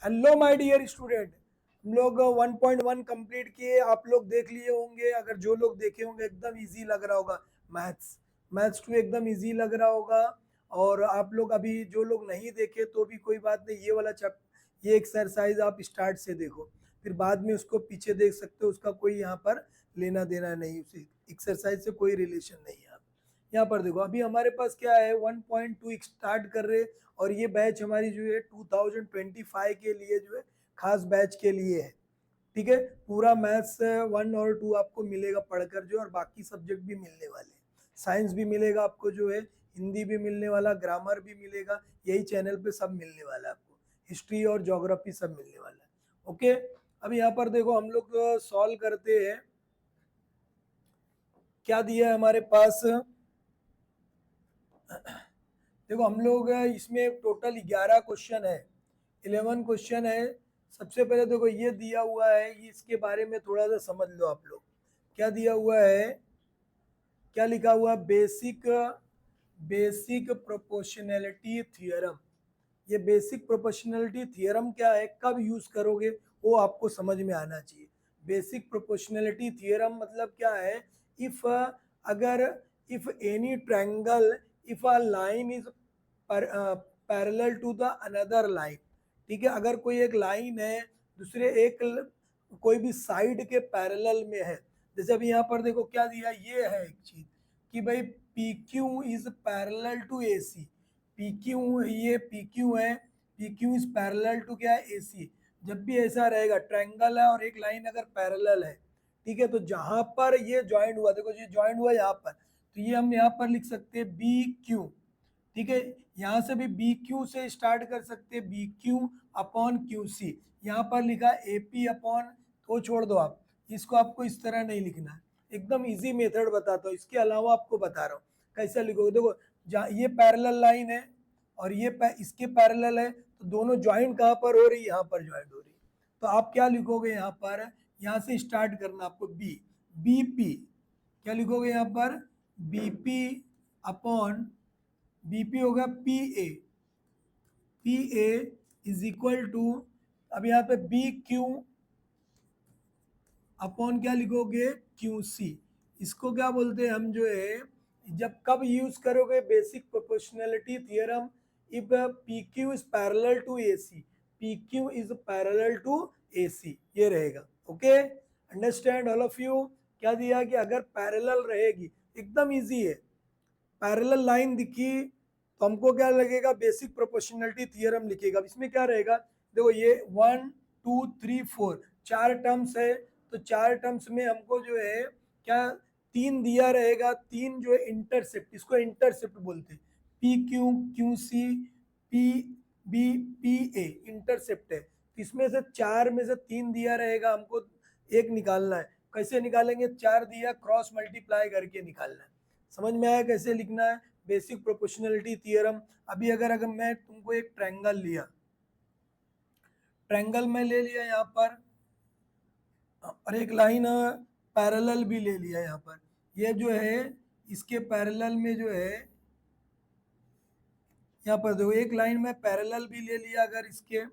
Hello my dear student, हम लोग 1.1 complete किए। आप लोग देख लिए होंगे, अगर जो लोग देखे होंगे एकदम इजी लग रहा होगा। मैथ्स मैथ्स 2 एकदम इजी लग रहा होगा। और आप लोग अभी जो लोग नहीं देखे तो भी कोई बात नहीं, ये एक्सरसाइज आप स्टार्ट से देखो, फिर बाद में उसको पीछे देख सकते हो। उसका कोई यहाँ पर लेना देना नहीं, उस एक्सरसाइज से कोई रिलेशन नहीं है। यहाँ पर देखो, अभी हमारे पास क्या है, 1.2 स्टार्ट कर रहे। और ये बैच हमारी जो है 2025 के लिए जो है खास बैच के लिए है। ठीक है, पूरा मैथ्स 1 और 2 आपको मिलेगा पढ़कर जो, और बाकी सब्जेक्ट भी मिलने वाले हैं। साइंस भी मिलेगा आपको जो है, हिंदी भी मिलने वाला, ग्रामर भी मिलेगा। यही चैनल पे सब मिलने वाला है आपको। हिस्ट्री और ज्योग्राफी सब मिलने वाला है। ओके, अब यहाँ पर देखो हम लोग सॉल्व करते हैं। क्या दिया है हमारे पास, देखो हम लोग इसमें टोटल 11 क्वेश्चन है, 11 क्वेश्चन है। सबसे पहले देखो ये दिया हुआ है, इसके बारे में थोड़ा सा समझ लो आप लोग। क्या दिया हुआ है, क्या लिखा हुआ है, बेसिक प्रोपोर्शनैलिटी थ्योरम। ये बेसिक प्रोपोर्शनैलिटी थ्योरम क्या है, कब यूज करोगे वो आपको समझ में आना चाहिए। बेसिक प्रोपोर्शनैलिटी थ्योरम मतलब क्या है, इफ अगर if any triangle, if a line is parallel to the another line. ठीक है, अगर कोई एक लाइन है दूसरे कोई भी साइड के पैरेलल में है। जैसे अभी यहाँ पर देखो क्या दिया, ये है एक चीज कि भाई P Q is parallel to A C. P Q, ये पी क्यू है, P Q is parallel to क्या है, ए सी। जब भी ऐसा रहेगा, ट्रायंगल है और एक लाइन अगर पैरेलल है, ठीक है, तो जहां पर ये ज्वाइंट हुआ, देखो ये ज्वाइंट हुआ यहाँ पर, तो ये हम यहाँ पर लिख सकते हैं बी क्यू। ठीक है, यहाँ से भी बी क्यू से स्टार्ट कर सकते हैं, B Q upon Q C. यहाँ पर लिखा ए पी अपॉन, तो छोड़ दो आप, इसको आपको इस तरह नहीं लिखना है। एकदम इजी मेथड बताता हूँ, इसके अलावा आपको बता रहा हूँ कैसे लिखोगे। देखो जहाँ ये पैरेलल लाइन है और इसके पैरेलल है, तो दोनों ज्वाइंट कहाँ पर हो रही है, यहाँ पर ज्वाइंट हो रही है। तो आप क्या लिखोगे यहाँ पर, यहाँ से स्टार्ट करना आपको, बी बी पी, क्या लिखोगे यहाँ पर, बी पी अपॉन, बीपी होगा P A, P A is equal to, अब यहाँ पे बी क्यू अपॉन क्या लिखोगे, क्यू सी। इसको क्या बोलते हैं हम जो है, जब कब यूज करोगे basic proportionality theorem, if P Q is parallel to A C, P Q is parallel to A C, ये रहेगा। Okay, understand all of you. क्या दिया कि अगर पैरेलल रहेगी, एकदम इजी है, पैरेलल लाइन दिखी तो हमको क्या लगेगा, बेसिक प्रोपोर्शनैलिटी थ्योरम लिखेगा। अब इसमें क्या रहेगा, देखो ये 1 2 3 4 चार टर्म्स है, तो चार टर्म्स में हमको जो है क्या, तीन दिया रहेगा, तीन जो है इंटरसेप्ट, इसको इंटरसेप्ट बोलते हैं। P Q, Q C, P B, P A intercept है। तो इसमें से चार में से तीन दिया रहेगा, हमको एक निकालना है। कैसे निकालेंगे, चार दिया क्रॉस मल्टीप्लाई करके निकालना है। समझ में आया कैसे लिखना है, बेसिक प्रोपोर्शनैलिटी थ्योरम। अभी अगर मैं तुमको एक ट्रायंगल लिया, ट्रायंगल में ले लिया यहाँ पर, और एक लाइन पैरेलल भी ले लिया यहाँ पर, ये जो है इसके पैरेलल में जो है, यहाँ पर देखो एक लाइन में पैरेलल भी ले लिया। अगर इसके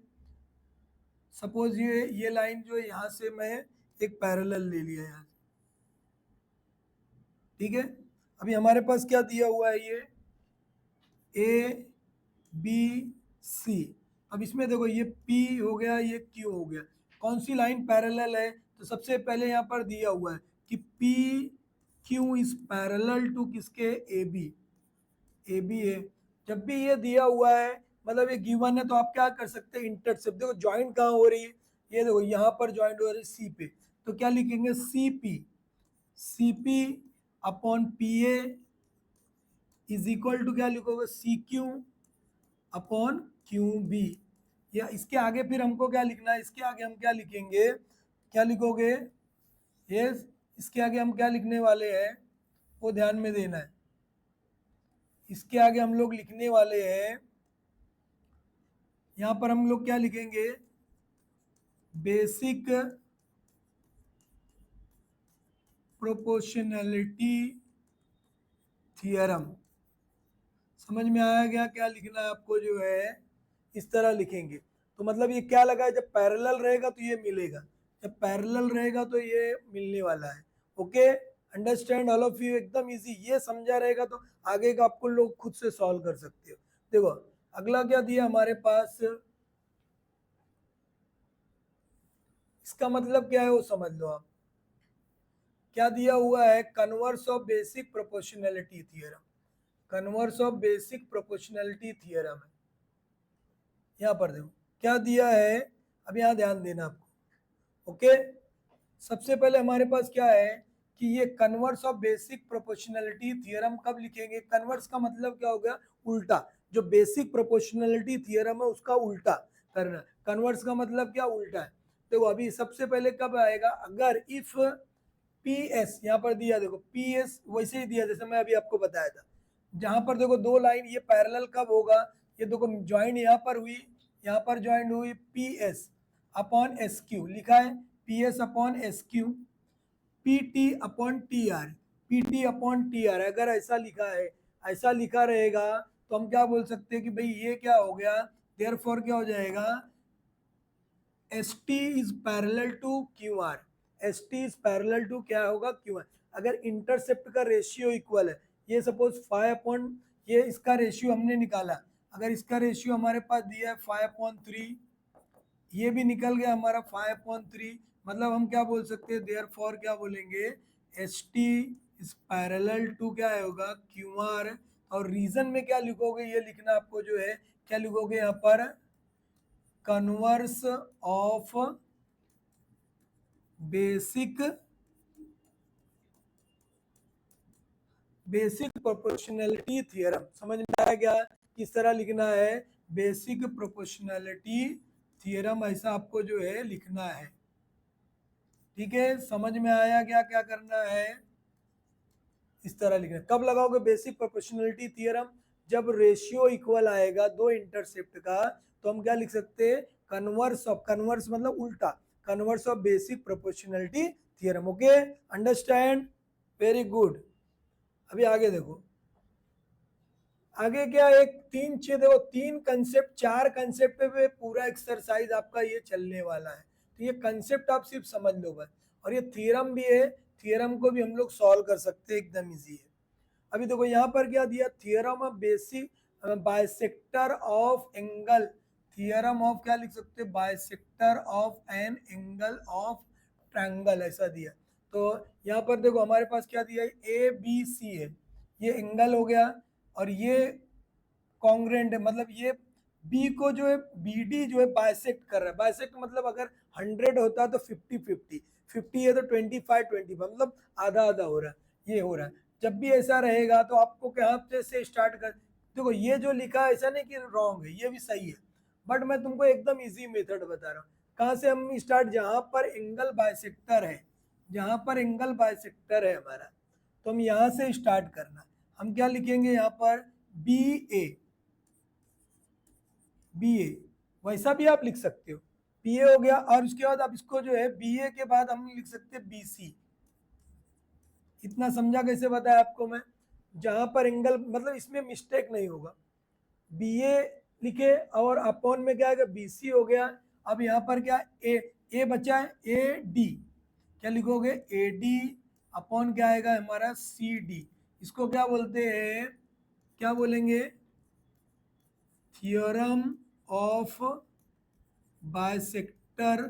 सपोज ये लाइन जो है यहाँ से मैं एक पैरेलल ले लिया यहाँ से, ठीक है। अभी हमारे पास क्या दिया हुआ है, ये ए बी सी। अब इसमें देखो ये P हो गया, ये Q हो गया, कौन सी लाइन पैरेलल है, तो सबसे पहले यहाँ पर दिया हुआ है कि P Q is parallel to किसके, ए बी, ए बी है। जब भी ये दिया हुआ है, मतलब ये गिवन है, तो आप क्या कर सकते हैं, इंटरसेप्ट। देखो ज्वाइंट कहाँ हो रही है, ये देखो यहाँ पर ज्वाइंट हो रही है सी पे, तो क्या लिखेंगे, C P, C P upon P A is equal to क्या लिखोगे, C Q upon Q B. या इसके आगे फिर हमको क्या लिखना है, इसके आगे हम क्या लिखेंगे, क्या लिखोगे, ये इसके आगे हम क्या लिखने वाले हैं वो ध्यान में देना है। इसके आगे हम लोग लिखने वाले हैं, यहाँ पर हम लोग क्या लिखेंगे, बेसिक प्रोपोर्शनैलिटी थ्योरम। समझ में आया गया क्या लिखना है आपको जो है, इस तरह लिखेंगे। तो मतलब ये क्या लगा है, जब पैरेलल रहेगा तो ये मिलेगा, जब पैरेलल रहेगा तो ये मिलने वाला है। Okay, understand all of you, एकदम इजी, ये समझा रहेगा तो आगे का आपको लोग खुद से सॉल्व कर सकते हो। देखो अगला क्या दिया हमारे पास, इसका मतलब क्या है वो समझ लो आप। क्या दिया हुआ है, converse of basic proportionality theorem, converse of basic proportionality theorem है। यहाँ पर देखो क्या दिया है, अब यहाँ ध्यान देना आपको। ओके, सबसे पहले हमारे पास क्या है कि ये converse of basic proportionality theorem कब लिखेंगे, कन्वर्स का मतलब क्या हो गया, उल्टा, जो बेसिक प्रोपोर्शनैलिटी थ्योरम है उसका उल्टा करना, कन्वर्स का मतलब क्या, उल्टा है। देखो अभी सबसे पहले कब आएगा, अगर इफ पी एस, यहाँ पर दिया देखो पी एस वैसे ही दिया जैसे मैं अभी आपको बताया था, जहां पर देखो दो लाइन ये पैरेलल कब होगा, ये देखो ज्वाइन यहाँ पर हुई, यहाँ पर ज्वाइन हुई P S upon S Q लिखा है, P S upon S Q, P T upon T R, P T upon T R, अगर ऐसा लिखा है, ऐसा लिखा रहेगा तो हम क्या बोल सकते हैं कि भाई ये क्या हो गया, देयरफॉर क्या हो जाएगा, S T is parallel to Q R, S T is parallel to क्या होगा, क्यू आर। अगर इंटरसेप्ट का रेशियो इक्वल है, ये सपोज 5 ये इसका रेशियो हमने निकाला, अगर इसका रेशियो हमारे पास दिया है 5/3, ये भी निकल गया हमारा 5/3, मतलब हम क्या बोल सकते हैं, देयर फॉर क्या बोलेंगे, S T is parallel to क्या होगा, क्यू आर। और रीजन में क्या लिखोगे, ये लिखना आपको जो है, क्या लिखोगे यहाँ पर, converse of basic basic proportionality theorem, समझ में आया क्या, किस तरह लिखना है, बेसिक प्रोपोर्शनैलिटी थ्योरम, ऐसा आपको जो है लिखना है। ठीक है, समझ में आया क्या क्या करना है, इस तरह लिखना है। कब लगाओगे बेसिक प्रोपोर्शनैलिटी थ्योरम, जब रेशियो इक्वल आएगा दो इंटरसेप्ट का, तो हम क्या लिख सकते हैं, कन्वर्स ऑफ, कन्वर्स मतलब उल्टा, converse of basic proportionality theorem. Okay, understand, very good. अभी आगे देखो, आगे क्या, एक तीन चीज देखो, तीन कंसेप्ट, चार कंसेप्ट पे पूरा एक्सरसाइज आपका ये चलने वाला है, तो ये कंसेप्ट आप सिर्फ समझ लो बस, और ये थ्योरम भी है, थ्योरम को भी हम लोग सॉल्व कर सकते हैं, एकदम इजी है। अभी देखो यहाँ पर क्या दिया, theorem of basic bisector of angle, theorem of क्या लिख सकते हैं, bisector of an angle of triangle, ऐसा दिया। तो यहाँ पर देखो हमारे पास क्या दिया है, ए बी सी है, ये एंगल हो गया, और ये कॉन्ग्रेंट है, मतलब ये बी को जो है, बी डी जो है बाइसेक्ट कर रहा है, बाइसेक्ट मतलब अगर 100 होता है तो 50-50, 50 है तो 25-25, मतलब आधा आधा हो रहा है, ये हो रहा है। जब भी ऐसा रहेगा तो आपको कहाँ से स्टार्ट कर, देखो ये जो लिखा है ऐसा नहीं कि रॉन्ग है, ये भी सही है, बट मैं तुमको एकदम इजी मेथड बता रहा हूँ। कहाँ से हम स्टार्ट, जहां पर एंगल बाइसेक्टर है, जहां पर एंगल बाइसेक्टर है हमारा, तो हम यहाँ से स्टार्ट करना, हम क्या लिखेंगे यहाँ पर, बी ए, बी ए, वैसा भी आप लिख सकते हो, बी ए हो गया, और उसके बाद आप इसको जो है बी ए के बाद हम लिख सकते हैं बी सी। इतना समझा कैसे बताया आपको मैं, जहां पर एंगल, मतलब इसमें मिस्टेक नहीं होगा, बी ए लिखे और अपॉन में क्या आएगा, बी सी हो गया। अब यहाँ पर क्या, ए बचा है, ए डी, क्या लिखोगे, ए डी अपॉन क्या आएगा हमारा, सी डी, इसको क्या बोलते हैं, क्या बोलेंगे, theorem of bisector,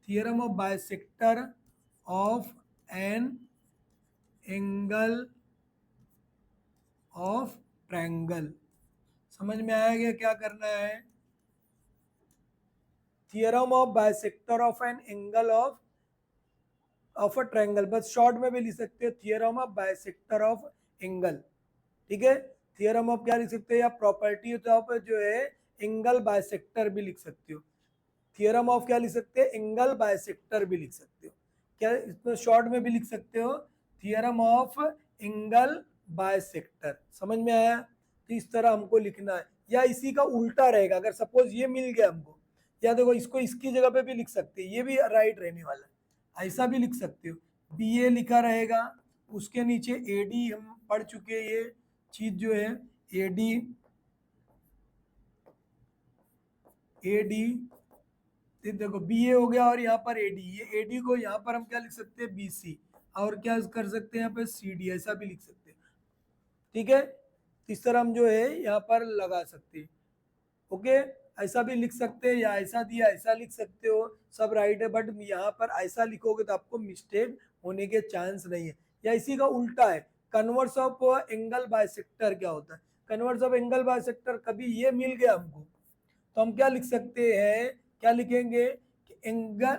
theorem of bisector of an angle of triangle. समझ में आया गया क्या करना है, theorem of bisector of an angle of a triangle, बस शॉर्ट में भी लिख सकते हो, theorem of bisector of angle. ठीक है, थियोरम ऑफ क्या लिख सकते हो, या प्रॉपर्टी ऑफ जो है एंगल बाइसेक्टर भी लिख सकते हो, थियोरम ऑफ क्या लिख सकते हैं, एंगल बाइसेक्टर भी लिख सकते हो, क्या इसमें शॉर्ट में भी लिख सकते हो, थियोरम ऑफ एंगल बाइसेक्टर। समझ में आया, तो इस तरह हमको लिखना है, या इसी का उल्टा रहेगा, अगर सपोज ये मिल गया हमको, या देखो इसको इसकी जगह पे भी लिख सकते हैं, ये भी राइट रहने वाला है, ऐसा भी लिख सकते हो, बी ए लिखा रहेगा, उसके नीचे ए डी हम पढ़ चुके हैं, ये चीज जो है ए डी, ए डी, देखो बी ए हो गया और यहाँ पर ए डी, ये ए डी को यहाँ पर हम क्या लिख सकते हैं बी सी, और क्या कर सकते हैं यहाँ पे सी डी, ऐसा भी लिख सकते हैं। ठीक है, इस तरह हम जो है यहाँ पर लगा सकते हैं। ओके, ऐसा भी लिख सकते हैं, या ऐसा दिया ऐसा लिख सकते हो, सब राइट है, बट यहाँ पर ऐसा लिखोगे तो आपको मिस्टेक होने के चांस नहीं है। या इसी का उल्टा है, कन्वर्स ऑफ एंगल बाइसेक्टर क्या होता है, कन्वर्स ऑफ एंगल बाइसेक्टर, कभी ये मिल गया हमको तो हम क्या लिख सकते हैं, क्या लिखेंगे कि angle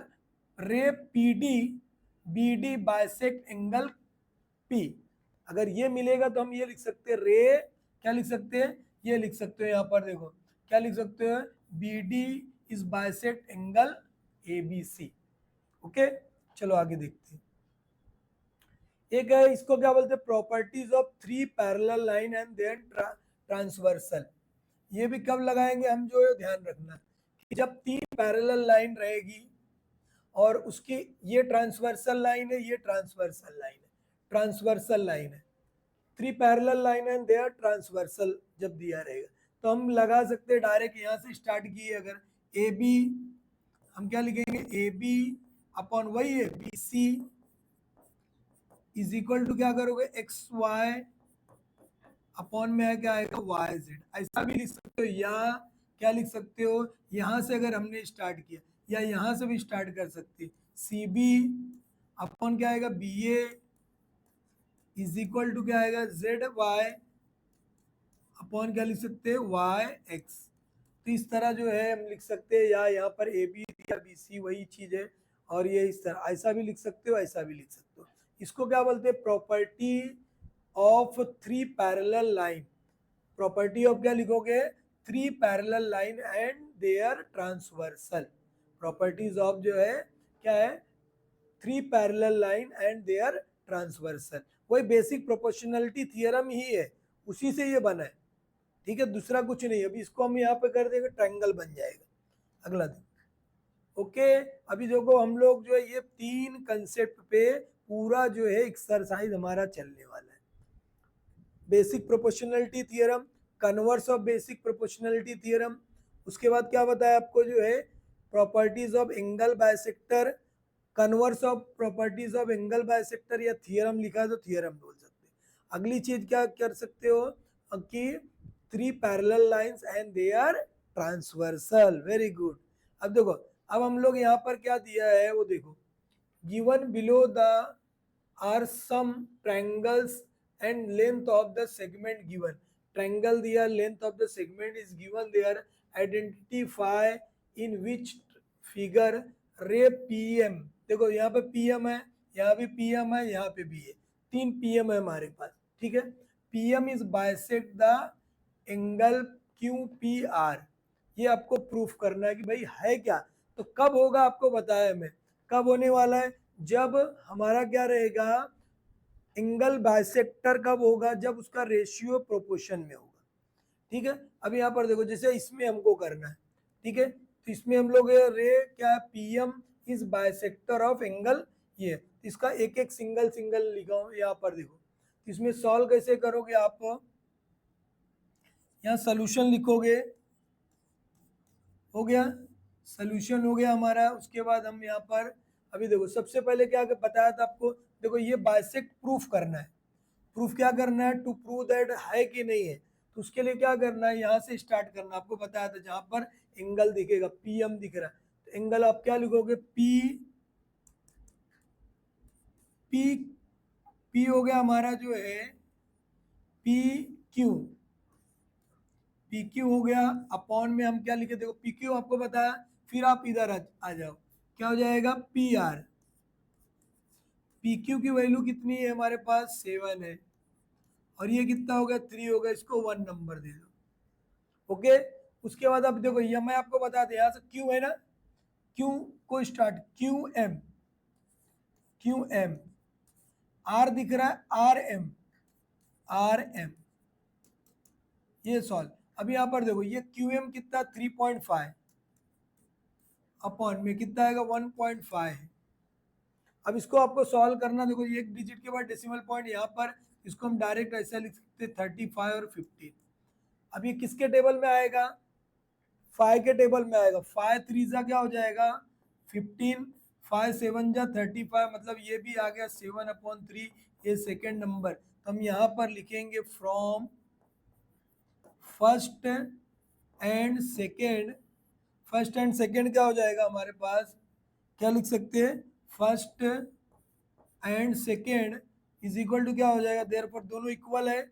ray P D B D bisect angle P, अगर ये मिलेगा तो हम ये लिख सकते हैं रे, क्या लिख सकते हैं, ये लिख सकते हो यहाँ पर देखो क्या लिख सकते हो, B D is bisect angle A B C. Okay, चलो आगे देखते हैं। एक है, इसको क्या बोलते हैं, properties of three parallel line and their transversal. ये भी कब लगाएंगे हम, जो है ध्यान रखना कि जब तीन पैरेलल लाइन रहेगी और उसकी ये ट्रांसवर्सल लाइन है, ये ट्रांसवर्सल लाइन है, ट्रांसवर्सल लाइन है, three parallel line and their transversal जब दिया रहेगा तो हम लगा सकते हैं डायरेक्ट यहाँ से स्टार्ट किए, अगर ए बी हम क्या लिखेंगे, ए बी अपॉन वही है B C is equal to क्या करोगे, एक्स वाई अपॉन में है क्या आएगा, वाई जेड, ऐसा भी लिख सकते हो, या क्या लिख सकते हो, यहाँ से अगर हमने स्टार्ट किया या यहाँ से भी स्टार्ट कर सकते, सी बी अपॉन क्या आएगा, B A is equal to क्या आएगा, जेड वाई अपॉन क्या लिख सकते हैं, वाई एक्स। तो इस तरह जो है हम लिख सकते हैं, या यहाँ पर ए बी या बी सी वही चीज है, और ये इस तरह ऐसा भी लिख सकते हो, ऐसा भी लिख सकते हो। इसको क्या बोलते हैं, property of three parallel line, property of क्या लिखोगे, three parallel line and their transversal, properties of जो है क्या है, three parallel line and their transversal, वही बेसिक प्रोपोर्शनलिटी थियरम ही है, उसी से ये बना है। ठीक है, दूसरा कुछ नहीं। अभी इसको हम यहाँ पे कर देंगे, ट्रायंगल बन जाएगा अगला दिन। ओके, अभी देखो हम लोग जो है ये तीन कंसेप्ट पे पूरा जो है एक्सरसाइज हमारा चलने वाला है। Basic proportionality theorem, converse of basic proportionality theorem, उसके बाद क्या बताया आपको जो है, properties of angle bisector, converse of properties of angle bisector, या थियरम लिखा है तो थियरम बोल सकते हैं। अगली चीज क्या कर सकते हो कि three parallel lines and they are transversal, very good. अब देखो, अब हम लोग यहाँ पर क्या दिया है वो देखो, given below the are some triangles and length of the segment given, triangle दिया, length of the segment is given there, identify in which figure ray PM, देखो यहाँ पे पीएम है, यहाँ भी पीएम है, यहाँ पे भी है, तीन पीएम है हमारे पास। ठीक है, PM is bisect the angle Q P are, ये आपको प्रूफ करना है कि भाई है क्या। तो कब होगा आपको बताया मैं, कब होने वाला है, जब हमारा क्या रहेगा, एंगल बाइसेक्टर कब होगा, जब उसका रेशियो प्रोपोर्शन में होगा। ठीक है, अब यहाँ पर देखो जैसे इसमें हमको करना है, ठीक है, तो इसमें हम लोग रे क्या है, PM is bisector of angle, ये इसका एक एक सिंगल सिंगल लिखा हूं यहाँ पर देखो। इसमें सॉल्व कैसे करोगे आप, यहाँ सोल्यूशन लिखोगे, हो गया सोल्यूशन हो गया हमारा। उसके बाद हम यहाँ पर अभी देखो सबसे पहले क्या बताया था आपको, देखो ये बाइसेक्ट प्रूफ करना है, प्रूफ क्या करना है, टू प्रूव दैट है कि नहीं है, तो उसके लिए क्या करना है, यहाँ से स्टार्ट करना। आपको बताया था जहां पर एंगल दिखेगा, पीएम दिख रहा है, तो एंगल आप क्या लिखोगे, पी पी पी हो गया हमारा जो है पी क्यू, पी क्यू हो गया, अपॉन में हम क्या लिखे, देखो पी क्यू आपको बताया, फिर आप इधर आ जाओ, क्या हो जाएगा, पी आर, पी क्यू की वैल्यू कितनी है हमारे पास, 7 है, और ये कितना हो गया, 3 हो गया, इसको 1 नंबर दे दो। ओके, उसके बाद अब देखो ये मैं आपको बता दें, यहाँ से क्यू है ना, क्यू को start, Q M, Q M, R दिख रहा है, आर एम, आर एम, ये सॉल्व। अब यहाँ पर देखो ये क्यू एम कितना, 3.5 अपॉन में कितना आएगा, 1.5 है। अब इसको आपको सॉल्व करना, देखो एक डिजिट के बाद डेसिमल पॉइंट यहाँ पर, इसको हम डायरेक्ट ऐसा लिख सकते 35 और 15। अब ये किसके टेबल में आएगा, फाइव के टेबल में आएगा, 5 3 जा क्या हो जाएगा 15, 5 7 जा 35, मतलब ये भी आ गया 7/3, ये सेकेंड नंबर। तो हम यहाँ पर लिखेंगे from first and second. First and second क्या हो जाएगा हमारे पास, क्या लिख सकते हैं, first and second is equal to क्या हो जाएगा, देयरफॉर दोनों इक्वल है,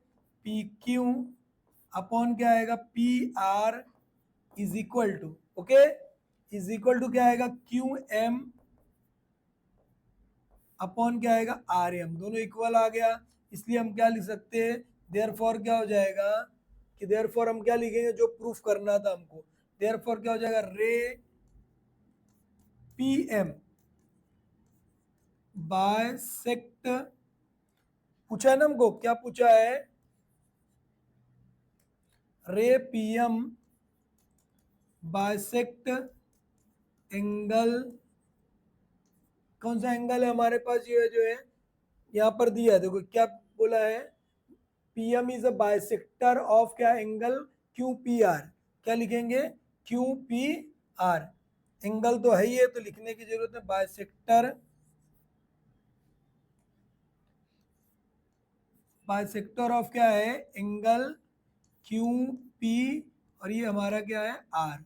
पी क्यू अपॉन क्या आएगा P R is equal to, okay, is equal to क्या आएगा क्यू एम अपॉन क्या आएगा आर एम, दोनों इक्वल आ गया। इसलिए हम क्या लिख सकते हैं, देयरफॉर क्या हो जाएगा कि देयरफॉर हम क्या लिखेंगे, जो प्रूफ करना था हमको, देयरफॉर क्या हो जाएगा रे पी एम बायसेक्ट, पूछा है ना हमको, क्या पूछा है, रे पी एम बायसेक्ट एंगल, कौन सा एंगल है हमारे पास, ये जो है यहाँ पर दिया है, देखो क्या बोला है, PM is a bisector of क्या एंगल क्यू पी आर, क्या लिखेंगे क्यू पी आर, एंगल तो है ही है तो लिखने की जरूरत है, बाइसेक्टर, बाइसेक्टर ऑफ क्या है एंगल क्यू पी, और ये हमारा क्या है आर,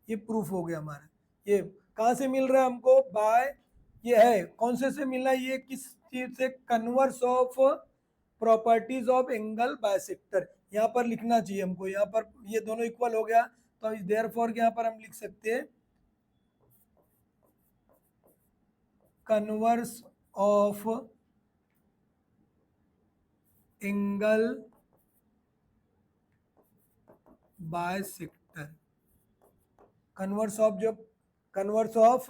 ये प्रूफ हो गया हमारा। ये कहाँ से मिल रहा है हमको, बाय, ये है कौन से मिला, ये किस चीज से, converse of properties of angle bisector, यहाँ पर लिखना चाहिए हमको, यहाँ पर ये दोनों इक्वल हो गया, तो देयरफॉर यहाँ पर हम लिख सकते हैं converse of angle bisector, converse of, जो कन्वर्स ऑफ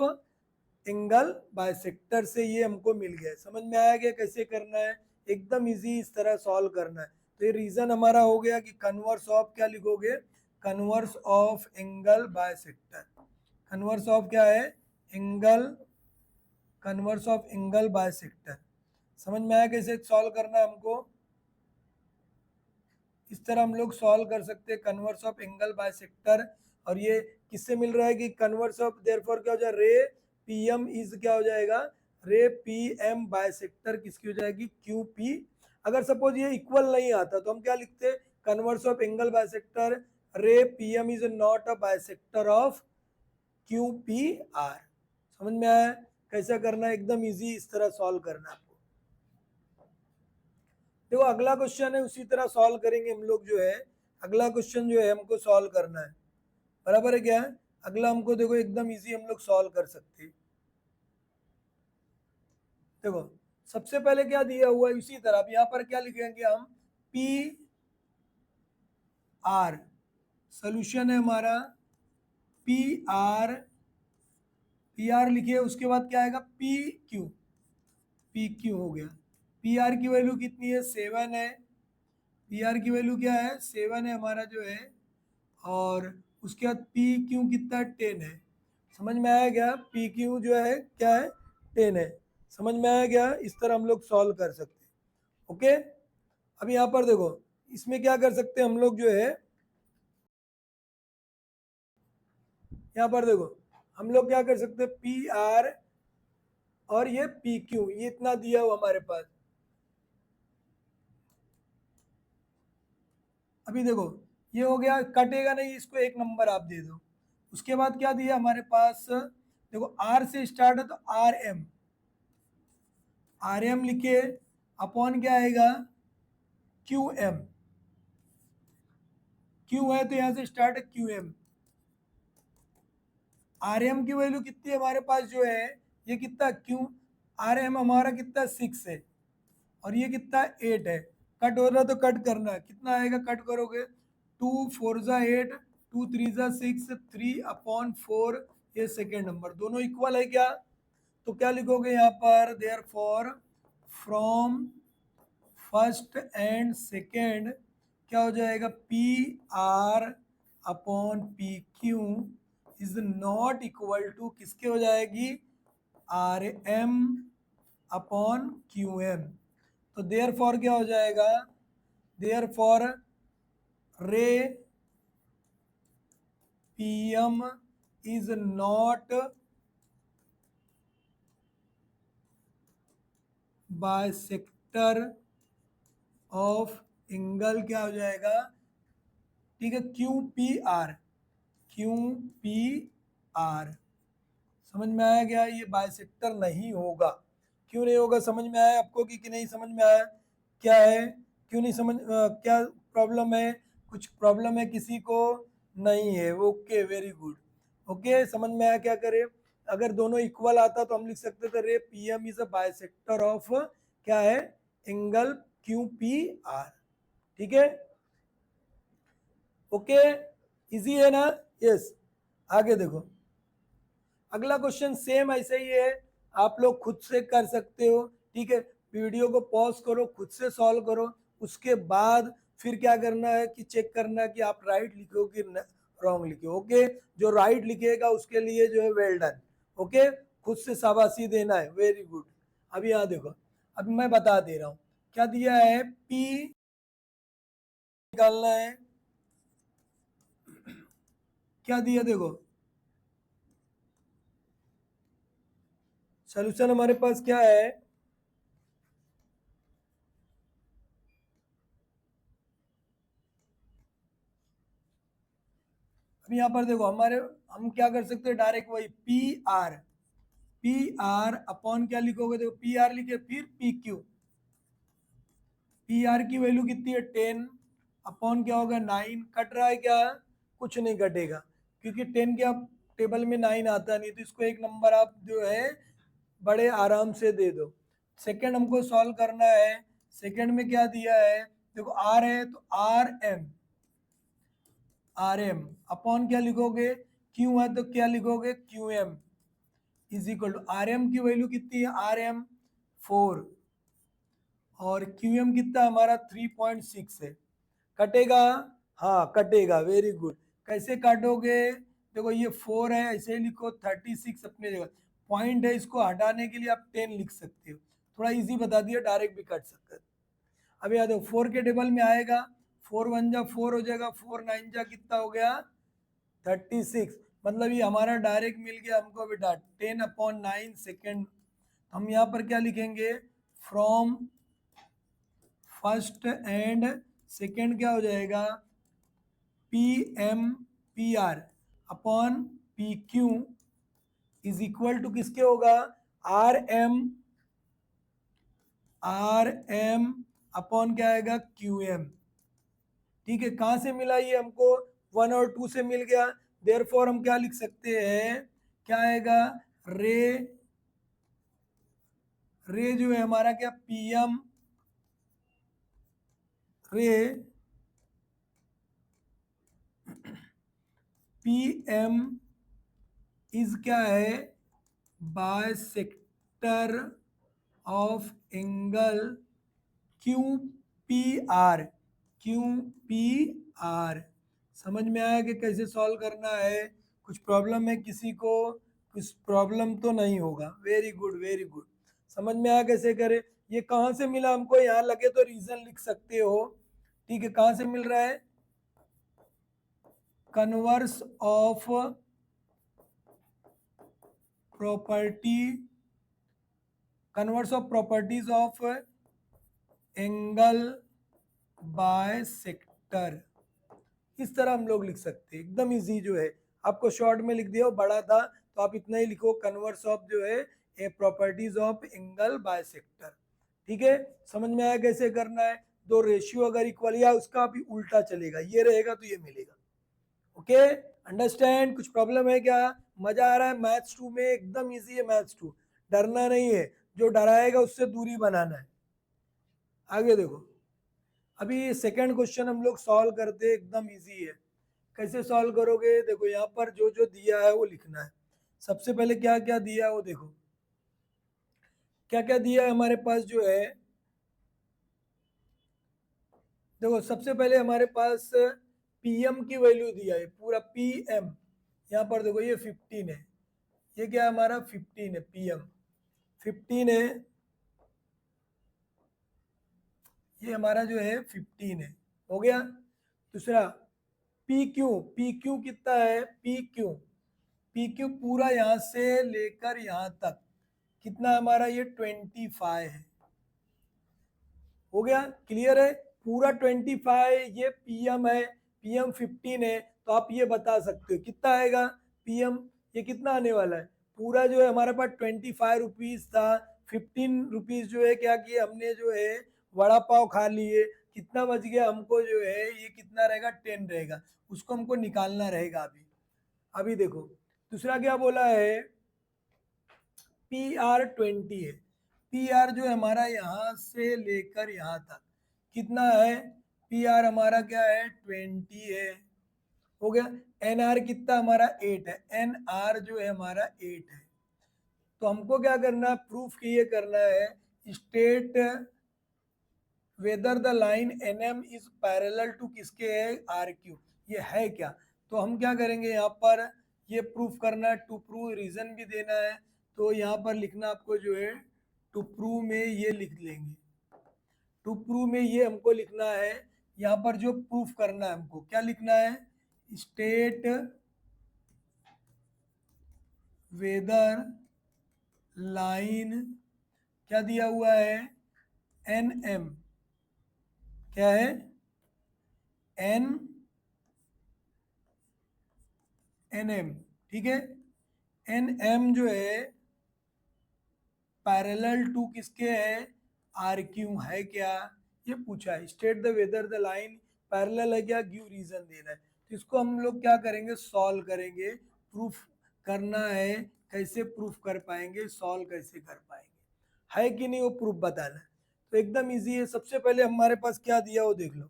एंगल बायसेक्टर से ये हमको मिल गया, समझ में आया गया कैसे करना है, एकदम इजी इस तरह सॉल्व करना है। तो ये रीजन हमारा हो गया कि कन्वर्स ऑफ क्या लिखोगे, converse of angle bisector, converse of क्या है angle, converse of angle bisector, समझ में आया कैसे सॉल्व करना है हमको, इस तरह हम लोग सॉल्व कर सकते हैं कन्वर्स ऑफ एंगल बायसेक्टर। और ये किससे मिल रहा है कि कन्वर्स ऑफ, देयरफॉर क्या हो जाए रे पी एम इज क्या हो जाएगा, रे पी एम बायसेक्टर किसकी हो जाएगी क्यू पी। अगर सपोज ये इक्वल नहीं आता तो हम क्या लिखते, converse of angle bisector ray P M is not a bisector of Q P R. समझ में आया कैसा करना है, एकदम इजी इस तरह सॉल्व करना है आपको। देखो अगला क्वेश्चन है उसी तरह सॉल्व करेंगे हम लोग, जो है अगला क्वेश्चन जो है हमको सॉल्व करना है, बराबर है क्या, अगला हमको देखो एकदम इजी हम लोग सॉल्व कर सकते हैं। देखो सबसे पहले क्या दिया हुआ है, इसी तरह अब यहाँ पर क्या लिखेंगे हम, पी आर, सोल्यूशन है हमारा पी आर, पी आर लिखिए, उसके बाद क्या आएगा पी क्यू, पी क्यू हो गया, पी आर की वैल्यू कितनी है 7 है, पी आर की वैल्यू क्या है 7 है हमारा जो है, और उसके बाद पी क्यू कितना 10 है, समझ में आया क्या, पी क्यू जो है क्या है 10 है, समझ में आया क्या, इस तरह हम लोग सॉल्व कर सकते हैं। ओके, अब यहाँ पर देखो इसमें क्या कर सकते हैं हम लोग जो है, यहाँ पर देखो हम लोग क्या कर सकते हैं, पी आर और ये पी क्यू, ये इतना दिया हुआ हमारे पास, अभी देखो ये हो गया, कटेगा नहीं, इसको एक नंबर आप दे दो। उसके बाद क्या दिया हमारे पास, देखो आर से स्टार्ट है तो आर एम, आर एम लिखे, अपॉन क्या आएगा क्यू एम, क्यू है तो यहां से स्टार्ट है क्यू एम, आर एम की वैल्यू कितनी है हमारे पास जो है, ये कितना क्यू, आर एम हमारा कितना 6 है, और ये कितना 8 है, कट हो रहा तो कट करना है, कितना आएगा कट करोगे, 2 4 जा 8, 2 3 जा 6, 3/4, ये सेकेंड नंबर, दोनों इक्वल है क्या, तो क्या लिखोगे यहाँ पर, therefore from first and second क्या हो जाएगा, P R upon P Q is not equal to किसके हो जाएगी, R M upon Q M. तो देयर फॉर क्या हो जाएगा, therefore ray PM is not bisector of angle क्या हो जाएगा, ठीक है, QPR, QPR। समझ में आया क्या, ये बाइसेक्टर नहीं होगा। क्यों नहीं होगा, समझ में आया आपको कि नहीं समझ में आया, क्या है, क्यों नहीं समझ, क्या प्रॉब्लम है, कुछ प्रॉब्लम है किसी को, नहीं है, ओके वेरी गुड। ओके समझ में आया, क्या करें, अगर दोनों इक्वल आता तो हम लिख सकते थे रे PM is a bisector of क्या है, एंगल QPR। ठीक है, ओके, इजी है ना, यस। आगे देखो, अगला क्वेश्चन सेम ऐसे ही है, आप लोग खुद से कर सकते हो, ठीक है, वीडियो को पॉज करो, खुद से सॉल्व करो, उसके बाद फिर क्या करना है कि चेक करना है कि आप राइट लिखो कि रॉन्ग लिखो। ओके, जो राइट लिखेगा उसके लिए जो है वेल डन। ओके, खुद से शाबाशी देना है, वेरी गुड। अभी यहाँ देखो, अभी मैं बता दे रहा हूँ क्या दिया है, P निकालना है, क्या दिया देखो, सोल्यूशन हमारे पास क्या है, अब यहाँ पर देखो हमारे, हम क्या कर सकते हैं, डायरेक्ट वही पी आर अपॉन क्या लिखोगे, देखो PR लिखे, फिर PQ, PR की वैल्यू कितनी है 10, अपॉन क्या होगा 9, कट रहा है क्या, कुछ नहीं कटेगा, क्योंकि 10 के आप टेबल में 9 आता नहीं, तो इसको एक नंबर आप जो है बड़े आराम से दे दो। सेकंड हमको सॉल्व करना है, सेकंड में क्या दिया है, देखो R है तो RM अपॉन क्या लिखोगे, Q है तो क्या लिखोगे QM is equal to, RM की वैल्यू कितनी है, RM 4 और QM कितना हमारा 3.6 है, कटेगा, हाँ कटेगा, वेरी गुड। कैसे काटोगे, देखो ये 4 है, ऐसे ही लिखो, 36 अपने जगह, पॉइंट है, इसको हटाने के लिए आप 10 लिख सकते हो, थोड़ा इजी बता दिया, डायरेक्ट भी काट सकते हो। अब याद हो 4 के टेबल में आएगा, 4 1 जा 4 हो जाएगा, 4 9 जा कितना हो गया 36, मतलब ये हमारा डायरेक्ट मिल गया हमको बेटा 10/9 सेकेंड। हम यहाँ पर क्या लिखेंगे, फ्रॉम फर्स्ट एंड सेकेंड क्या हो जाएगा, PM/PR upon PQ is equal to किसके होगा, RM अपॉन क्या आएगा QM। ठीक है, कहाँ से मिला ये हमको, 1 और 2 से मिल गया, देयरफॉर हम क्या लिख सकते हैं, क्या आएगा, रे रे जो है हमारा क्या, PM इज क्या है, बाइसेक्टर ऑफ एंगल QPR। समझ में आया कि कैसे सॉल्व करना है, कुछ प्रॉब्लम है किसी को, कुछ प्रॉब्लम तो नहीं होगा, वेरी गुड वेरी गुड। समझ में आया कैसे करे, ये कहाँ से मिला हमको, यहाँ लगे तो रीजन लिख सकते हो, ठीक है, कहाँ से मिल रहा है, converse of property, converse of properties of angle bisector, इस तरह हम लोग लिख सकते हैं, एकदम इजी जो है, आपको शॉर्ट में लिख दिया, बड़ा था तो आप इतना ही लिखो, कन्वर्स ऑफ जो है ए प्रॉपर्टीज ऑफ एंगल बाइसेक्टर। ठीक है, समझ में आया कैसे करना है, दो रेशियो अगर इक्वल या उसका भी उल्टा चलेगा, ये रहेगा तो ये मिलेगा। ओके, अंडरस्टैंड, कुछ प्रॉब्लम है क्या, मजा आ रहा है, मैथ्स 2 में एकदम इजी है, मैथ्स 2 डरना नहीं है, जो डराएगा उससे दूरी बनाना है। आगे देखो, अभी सेकंड क्वेश्चन हम लोग सॉल्व करते हैं, एकदम इजी है, कैसे सॉल्व करोगे, देखो यहाँ पर जो जो दिया है वो लिखना है। सबसे पहले क्या क्या दिया है वो देखो, क्या क्या दिया है हमारे पास जो है, देखो सबसे पहले हमारे पास PM की वैल्यू दिया है, पूरा PM, यहाँ पर देखो ये 15 है, ये क्या है हमारा 15 है, PM 15 है, ये हमारा जो है 15 है, हो गया। दूसरा पी क्यू कितना है, पी क्यू पूरा यहाँ से लेकर यहाँ तक कितना हमारा, ये 25 है। हो गया, क्लियर है, पूरा 25, ये पीएम है, पीएम 15 है, तो आप ये बता सकते हो कितना आएगा पीएम, ये कितना आने वाला है, पूरा जो है हमारे पास 25 रुपीज था, 15 रुपीज जो है क्या किए हमने, जो है वड़ा पाव खा लिए, कितना बच गया हमको, जो है ये कितना रहेगा, 10 रहेगा, उसको हमको निकालना रहेगा अभी। अभी देखो दूसरा क्या बोला है, PR 20 है, PR जो है हमारा यहाँ से लेकर यहाँ तक कितना है, PR हमारा क्या है 20 है। हो गया, NR कितना हमारा 8 है, NR जो है हमारा 8 है। तो हमको क्या करना है, प्रूफ ये करना है, state whether the line NM is parallel to किसके है, RQ, ये है क्या। तो हम क्या करेंगे यहाँ पर, ये प्रूफ करना है, टू प्रूव रीजन भी देना है, तो यहाँ पर लिखना आपको जो है टू प्रूव में ये लिख लेंगे, टू प्रूव में ये हमको लिखना है, यहाँ पर जो प्रूफ करना है हमको क्या लिखना है, स्टेट वेदर लाइन क्या दिया हुआ है, NM क्या है, NM, ठीक है, NM जो है पैरेलल टू किसके है, RQ है क्या, ये पूछा है, state the weather the line parallel है क्या, गिव रीजन देना है। तो इसको हम लोग क्या करेंगे, सॉल्व करेंगे, प्रूफ करना है, कैसे प्रूफ कर पाएंगे, सॉल्व कैसे कर पाएंगे, है कि नहीं वो प्रूफ बताना है। तो एकदम इजी है, सबसे पहले हमारे पास क्या दिया वो देख लो,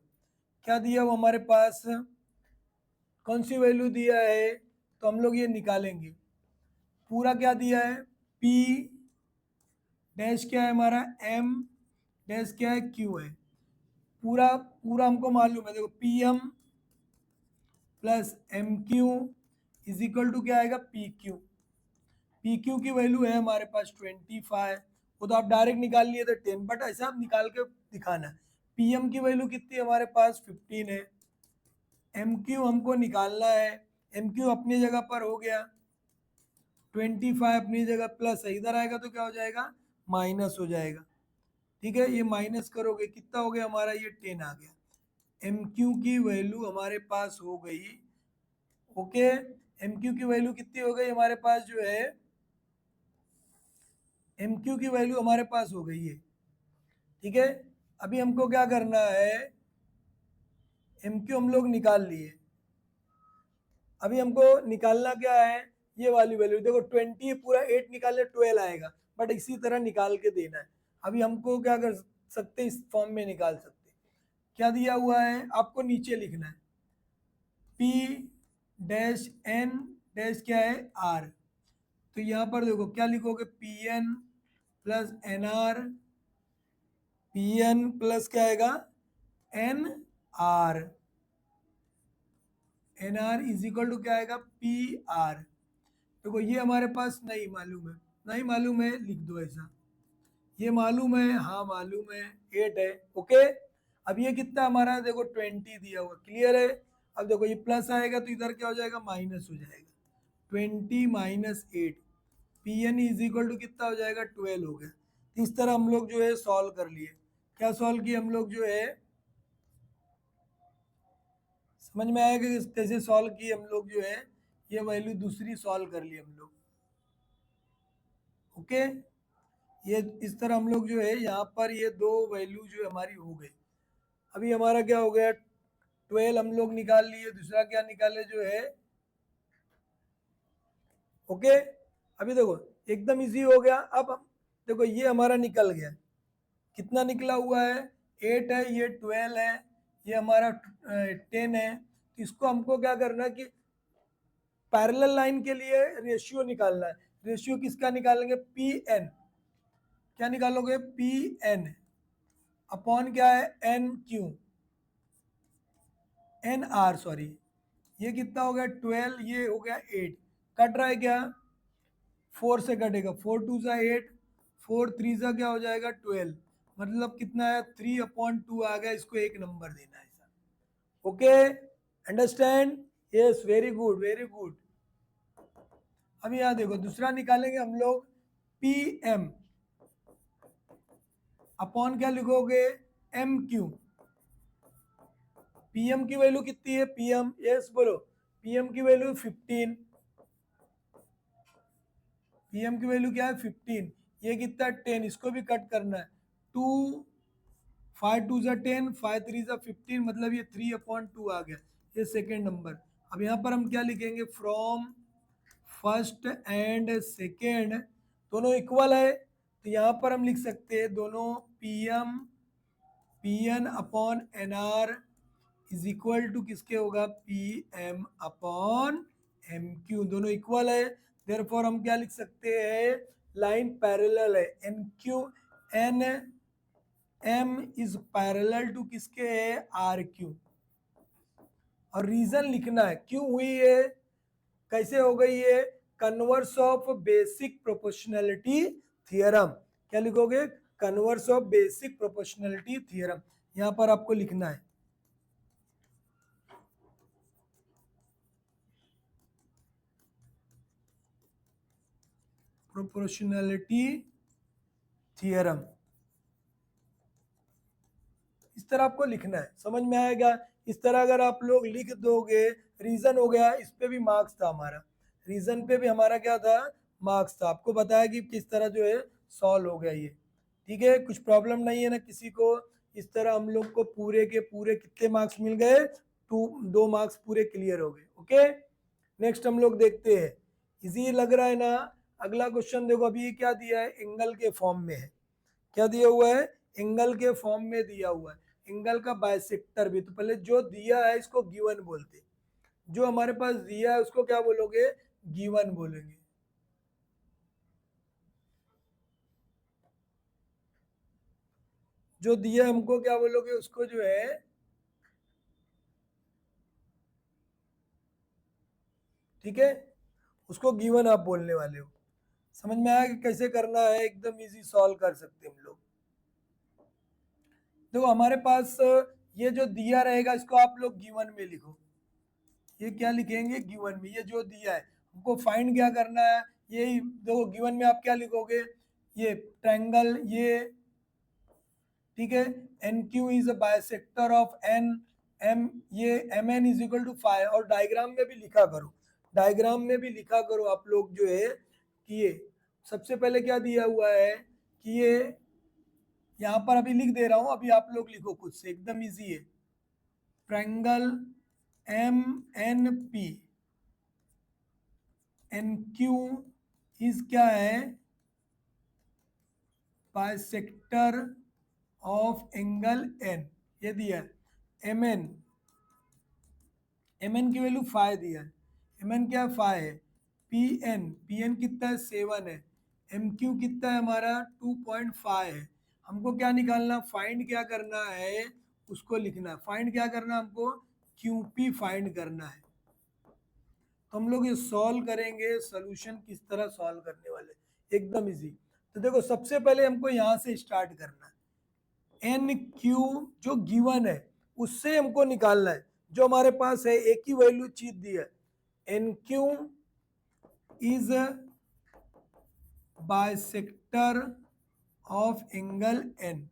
क्या दिया वो हमारे पास, कौन सी वैल्यू दिया है, तो हम लोग ये निकालेंगे, पूरा क्या दिया है, P डैश क्या है हमारा, M डैश क्या है, Q है, पूरा पूरा हमको मालूम है, देखो PM plus MQ is equal to क्या आएगा, PQ की वैल्यू है हमारे पास 25, वो तो आप डायरेक्ट निकाल लिए थे 10, बट ऐसा आप निकाल के दिखाना है। PM की वैल्यू कितनी है हमारे पास 15 है, MQ हमको निकालना है, MQ अपनी जगह पर हो गया, 25 अपनी जगह प्लस है, इधर आएगा तो क्या हो जाएगा, माइनस हो जाएगा, ठीक है, ये माइनस करोगे कितना हो गया हमारा, ये 10 आ गया, MQ की वैल्यू हमारे पास हो गई, ओके, MQ की वैल्यू कितनी हो गई हमारे पास, जो है MQ की वैल्यू हमारे पास हो गई है, ठीक है। अभी हमको क्या करना है, MQ हम लोग निकाल लिए, अभी हमको निकालना क्या है, ये वाली वैल्यू, देखो 20 पूरा 8 निकाले 12 आएगा, बट इसी तरह निकाल के देना है। अभी हमको क्या कर सकते, इस फॉर्म में निकाल सकते, क्या दिया हुआ है आपको नीचे लिखना है, P डैश N डैश क्या है, R, तो यहाँ पर देखो क्या लिखोगे, PN plus NR, PN plus क्या आएगा, NR, NR is equal to क्या आएगा, PR। देखो ये हमारे पास नहीं मालूम है, नहीं मालूम है लिख दो ऐसा, ये मालूम है, हाँ मालूम है 8 है, ओके। अब ये कितना हमारा देखो 20 दिया हुआ, क्लियर है। अब देखो ये प्लस आएगा तो इधर क्या हो जाएगा, माइनस हो जाएगा, 20 minus 8, PN is equal to कितना हो जाएगा, 12 हो गया। इस तरह हम लोग जो है सॉल्व कर लिए, क्या सॉल्व किए हम लोग, जो है समझ में आएगा कि कैसे सॉल्व किए हम लोग, जो है ये वैल्यू दूसरी सॉल्व कर ली हम लोग, ओके। ये इस तरह हम लोग जो है यहाँ पर ये दो वैल्यू जो हमारी हो गई। अभी हमारा क्या हो गया, 12 हम लोग निकाल लिए, दूसरा क्या निकाले जो है, ओके। अभी देखो एकदम इजी हो गया। अब देखो ये हमारा निकल गया, कितना निकला हुआ है, 8 है, ये 12 है, ये हमारा 10 है। तो इसको हमको क्या करना है कि पैरेलल लाइन के लिए रेशियो निकालना है। रेशियो किसका निकालेंगे, PN, क्या निकालोगे, PN अपॉन क्या है, NQ, NR सॉरी, ये कितना हो गया 12, ये हो गया 8, कट रहा है क्या, 4 से कटेगा, 4 2 सा 8, 4 3 सा क्या हो जाएगा 12, मतलब कितना है 3/2 आ गया, इसको एक नंबर देना है, okay. Understand? Yes, very good very good. अब यहाँ देखो दूसरा निकालेंगे हम लोग, पी एम अपॉन क्या लिखोगे, एम क्यू। पीएम की वैल्यू कितनी है, पीएम, यस बोलो, पीएम की वैल्यू 15, पीएम की वैल्यू क्या है 15, ये कितना 10, इसको भी कट करना है, 2, 5 2 ज़ा 10, 5 3 ज़ा 15, मतलब ये 3/2 आ गया, ये सेकेंड नंबर। अब यहाँ पर हम क्या लिखेंगे, फ्रॉम फर्स्ट एंड सेकेंड दोनों इक्वल है, तो यहाँ पर हम लिख सकते हैं दोनों PM P N upon N R is equal to किसके होगा, P M upon M Q, दोनों इक्वल है, देयरफॉर हम क्या लिख सकते हैं, लाइन पैरेलल है, N Q N M is parallel to किसके है, आर क्यू। और रीजन लिखना है क्यों हुई है, कैसे हो गई है, converse of basic proportionality theorem. क्या लिखोगे, converse of basic proportionality theorem, यहां पर आपको लिखना है। प्रोपोर्शनैलिटी थियरम, इस तरह आपको लिखना है, समझ में आएगा? इस तरह अगर आप लोग लिख दोगे, रीजन हो गया, इस पे भी मार्क्स था हमारा, रीजन पे भी हमारा क्या था, मार्क्स था, आपको बताया कि किस तरह जो है सॉल्व हो गया ये। ठीक है, कुछ प्रॉब्लम नहीं है ना किसी को? इस तरह हम लोग को पूरे के पूरे कितने मार्क्स मिल गए, 2 मार्क्स पूरे क्लियर हो गए। ओके, नेक्स्ट हम लोग देखते हैं, इजी लग रहा है ना? अगला क्वेश्चन देखो, अभी ये क्या दिया है, एंगल के फॉर्म में है, क्या दिया हुआ है, एंगल के फॉर्म में दिया हुआ है, एंगल का बाइसेक्टर भी, तो पहले जो दिया है इसको गिवन बोलते, जो हमारे पास दिया है उसको क्या बोलोगे, गिवन बोलेंगे। जो दिया हमको क्या बोलोगे, उसको जो है, ठीक है, उसको गिवन आप बोलने वाले हो। समझ में आया कि कैसे करना है, एकदम इजी सॉल्व कर सकते हैं हम लोग। देखो हमारे पास ये जो दिया रहेगा इसको आप लोग गिवन में लिखो, ये क्या लिखेंगे, गिवन में, ये जो दिया है हमको फाइंड क्या करना है, यही देखो गिवन में आप क्या लिखोगे, ये ट्रायंगल ये, ठीक है, N Q is a bisector of N M, ये M N is equal to 5, और डायग्राम में भी लिखा करो, डायग्राम में भी लिखा करो आप लोग जो है कि ये सबसे पहले क्या दिया हुआ है कि ये, यहाँ पर अभी लिख दे रहा हूँ, अभी आप लोग लिखो खुद से, एकदम इजी है, triangle M N P, N Q is क्या है, बाइसेक्टर ऑफ एंगल एन, ये दिया है, एम एन, एम एन की वैल्यू 5 दिया है, एम एन क्या 5 है, पी एन कितना है 7 है, एम क्यू कितना है हमारा 2.5 है, हमको क्या निकालना, फाइंड क्या करना है, उसको लिखना है, फाइंड क्या करना है हमको, क्यू पी फाइंड करना है। तो हम लोग ये सॉल्व करेंगे, सोल्यूशन किस तरह सॉल्व करने वाले, एकदम इजी। तो देखो सबसे पहले हमको यहाँ से स्टार्ट करना है, एन क्यू जो गिवन है उससे हमको निकालना है, जो हमारे पास है एक ही वैल्यू चीज दी है, N Q is bisector of angle N,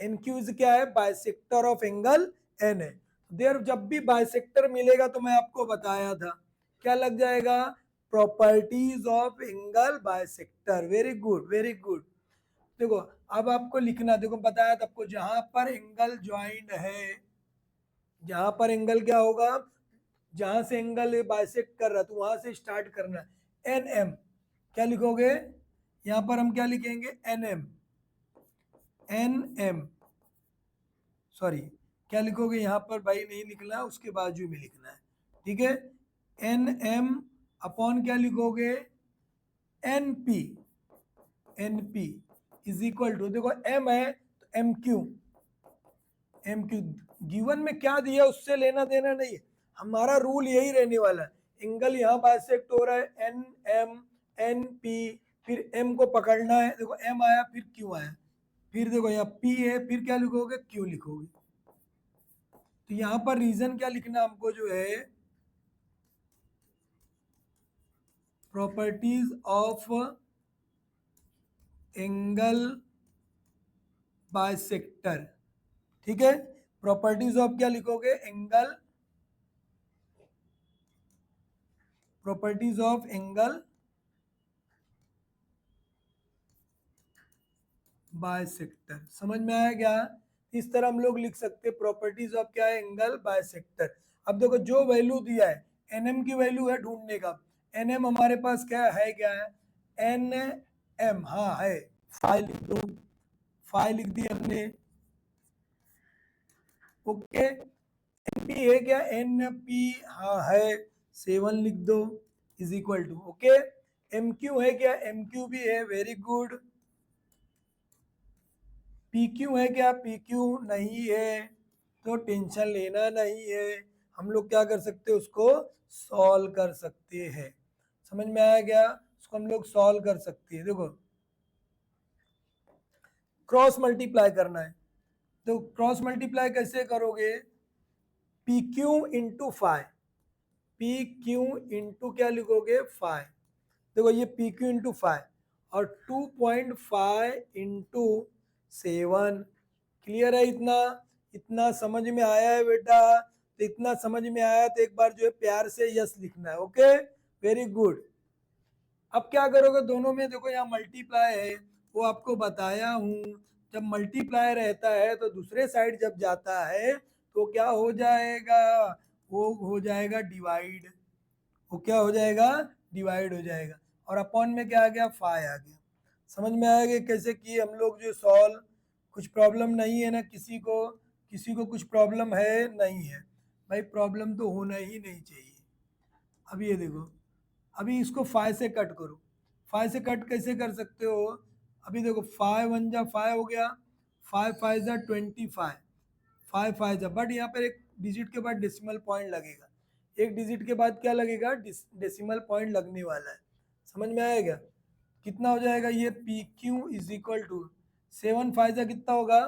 N Q is क्या है, बाइसेक्टर ऑफ एंगल एन है। देर जब भी बाइसेक्टर मिलेगा तो मैं आपको बताया था क्या लग जाएगा, properties of angle bisector, very good very good. देखो अब आपको लिखना, देखो बताया था आपको, जहां पर एंगल ज्वाइंट है, जहां पर एंगल क्या होगा, जहां से एंगल बाइसेक्ट कर रहा है तो वहां से स्टार्ट करना है, एन एम, क्या लिखोगे, यहां पर हम क्या लिखेंगे, N M, N M, sorry क्या लिखोगे यहाँ पर भाई, नहीं लिखना, उसके बाजू में लिखना है, ठीक है, एन एम अपॉन क्या लिखोगे, N P, N P is equal to, देखो एम है तो M Q, M Q given में क्या दिया उससे लेना देना नहीं है, हमारा रूल यही रहने वाला है, एंगल यहाँ बाइसेक्ट हो रहा है, एन एम एन पी, फिर एम को पकड़ना है, देखो एम आया फिर क्यू आया, फिर देखो यहाँ पी है, फिर क्या लिखोगे, क्यू लिखोगे, तो यहाँ पर रीजन क्या लिखना हमको जो है, प्रॉपर्टीज ऑफ एंगल बाइसेक्टर। ठीक है, प्रॉपर्टीज ऑफ क्या लिखोगे, angle, properties of angle bisector. समझ में आया क्या? इस तरह हम लोग लिख सकते हैं प्रॉपर्टीज ऑफ क्या है, एंगल बाइसेक्टर। अब देखो जो वैल्यू दिया है, एनएम की वैल्यू है ढूंढने का। एनएम हमारे पास क्या है एन एम, हाँ है, फाइव लिख दो, फाइव लिख दी हमने। ओके, एनपी है क्या, एन पी, हाँ है, 7 लिख दो, is equal to, okay. M Q है क्या, एम क्यू भी है, वेरी गुड। पी क्यू है क्या, पी क्यू नहीं है, तो टेंशन लेना नहीं है, हम लोग क्या कर सकते हैं, उसको सॉल्व कर सकते हैं। समझ में आया क्या? उसको हम लोग सॉल्व कर सकते हैं। देखो क्रॉस मल्टीप्लाई करना है, तो क्रॉस मल्टीप्लाई कैसे करोगे, P Q into five, P Q into क्या लिखोगे, फाइव। देखो ये पी क्यू इंटू फाइव और 2.5 इंटू 7। क्लियर है इतना? इतना समझ में आया है बेटा? तो इतना समझ में आया तो एक बार जो है प्यार से यस लिखना है, ओके, वेरी गुड। अब क्या करोगे, दोनों में देखो यहाँ मल्टीप्लाई है, वो आपको बताया हूँ। जब मल्टीप्लाई रहता है तो दूसरे साइड जब जाता है तो क्या हो जाएगा, वो हो जाएगा डिवाइड, वो क्या हो जाएगा, डिवाइड हो जाएगा। और अपॉन में क्या आ गया, फाइव आ गया। समझ में आएगा कैसे किए हम लोग जो सॉल्व? कुछ प्रॉब्लम नहीं है ना किसी को? किसी को कुछ प्रॉब्लम है? नहीं है भाई, प्रॉब्लम तो होना ही नहीं चाहिए। अब ये देखो, अभी इसको 5 से कट करो। 5 से कट कैसे कर सकते हो? अभी देखो 5 1 जा 5 हो गया, 5 5 जा 25, 5 5 जा, बट यहाँ पर एक डिजिट के बाद डेसिमल पॉइंट लगेगा। एक डिजिट के बाद क्या लगेगा, डेसिमल पॉइंट लगने वाला है। समझ में आएगा? कितना हो जाएगा ये, P Q is equal to 7 5 जा कितना होगा,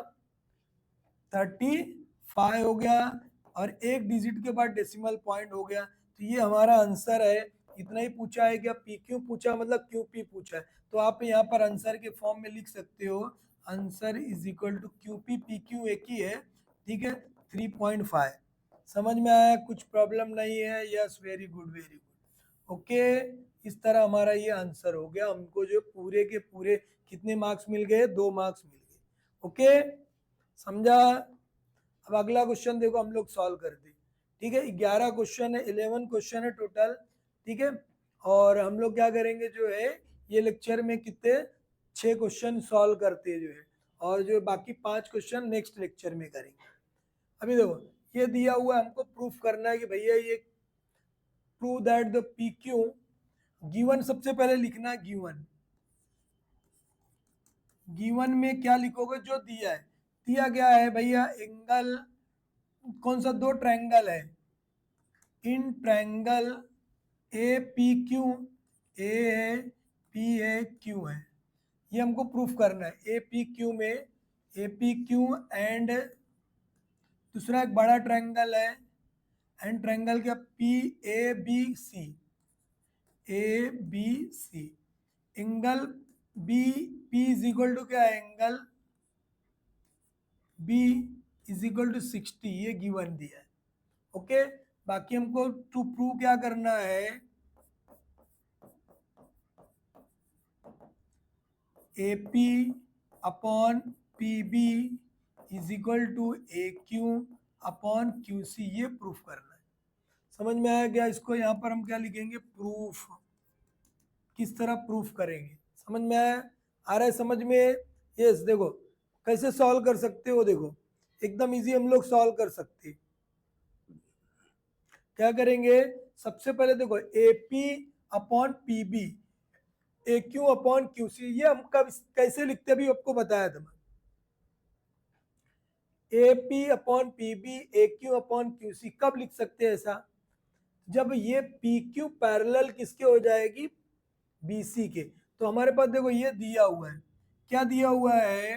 35 हो गया, और एक डिजिट के बाद डेसिमल पॉइंट हो गया। तो ये हमारा आंसर है। इतना ही पूछा है क्या, पी क्यू पूछा मतलब क्यू पी पूछा है, तो आप यहाँ पर आंसर के फॉर्म में लिख सकते हो, answer is equal to Q P Q एक ही है, ठीक है, 3.5। समझ में आया? कुछ प्रॉब्लम नहीं है? Yes, very good very good, okay. इस तरह हमारा ये आंसर हो गया। हमको जो पूरे के पूरे कितने मार्क्स मिल गए, 2 मार्क्स मिल गए, ओके, समझा? अब अगला क्वेश्चन देखो हम लोग सॉल्व करते, ठीक है। 11 क्वेश्चन है, 11 क्वेश्चन है टोटल, ठीक है। और हम लोग क्या करेंगे जो है, ये लेक्चर में कितने 6 क्वेश्चन सॉल्व करते हैं जो है, और जो बाकी 5 क्वेश्चन नेक्स्ट लेक्चर में करेंगे। अभी देखो ये दिया हुआ है, हमको प्रूफ करना है कि भैया ये prove that the P Q given, सबसे पहले लिखना है गिवन। गिवन में क्या लिखोगे, जो दिया है, दिया गया है भैया एंगल, कौन सा, 2 ट्रायंगल है, in triangle A P Q, A है, पी है, क्यू है, ये हमको प्रूफ करना है। ए पी क्यू में, ए पी क्यू एंड दूसरा एक बड़ा ट्रायंगल है, एंड ट्रायंगल क्या, P A B C, A B C, angle B, P is equal to क्या है, angle B is equal to 60, ये गिवन दिया है, ओके। बाकी हमको टू प्रूव क्या करना है, A P upon P B is equal to A Q upon Q C, ये प्रूफ करना है। समझ में आया क्या? इसको यहाँ पर हम क्या लिखेंगे, प्रूफ, किस तरह प्रूफ करेंगे, समझ में आया? आ रहा है समझ में? यस, देखो कैसे सॉल्व कर सकते हो, देखो एकदम इजी हम लोग सॉल्व कर सकते हैं। क्या करेंगे, सबसे पहले देखो A P upon P B, A Q upon Q C, ये हम कब कैसे लिखते भी आपको बताया था मैं। A P upon P B, A Q upon Q C, कब लिख सकते हैं ऐसा, जब ये पी क्यू पैरेलल किसके हो जाएगी, बी सी के। तो हमारे पास देखो ये दिया हुआ है, क्या दिया हुआ है,